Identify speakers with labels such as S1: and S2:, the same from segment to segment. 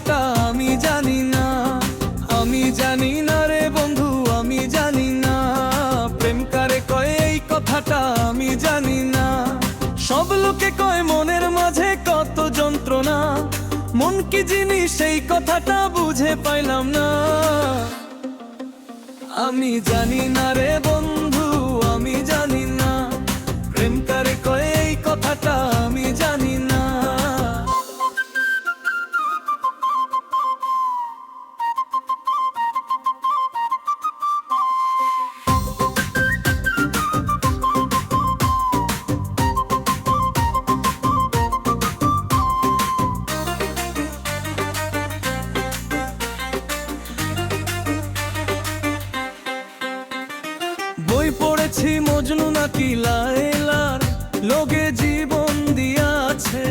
S1: কথাটা আমি জানি না, আমি জানি না রে বন্ধু, আমি জানি না। প্রেম কারে কয় এই কথাটা আমি জানি না। সব লোকে কয় মনের মাঝে কত যন্ত্রণা, মন কি জিনিস সেই কথাটা বুঝে পাইলাম না। আমি জানি না রে বন্ধু, আমি জানি না। প্রেম কারে কয় এই কথাটা আমি জানি না। বই পড়েছি মজনু নাকি লায়লার, লোকে জীবন দিয়াছে।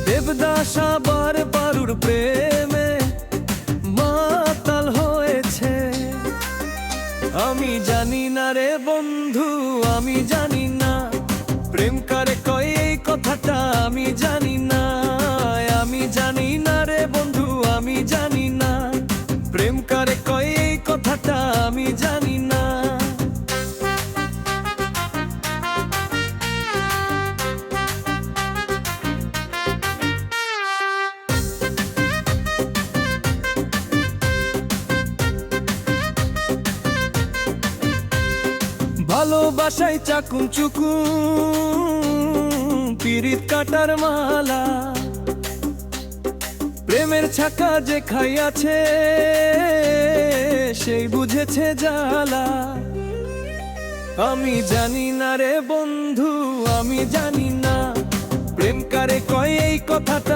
S1: দেবদাস আবার পারুর প্রেমে মাতাল হয়েছে। আমি জানি না রে বন্ধু, আমি জানি না। প্রেম কারে কয় এই কথাটা আমি জানি না। আমি জানি না রে বন্ধু, আমি জানি না। প্রেম কারে কয় এই কথাটা আমি জানি না। ভালোবাসায় চাকুন চুকুন পিরিত কাটার মালা, প্রেমের ছাকা যে খাইয়াছে সেই বুঝেছে জ্বালা। আমি জানি না রে বন্ধু, আমি জানি না। প্রেম কারে কয় এই কথাটা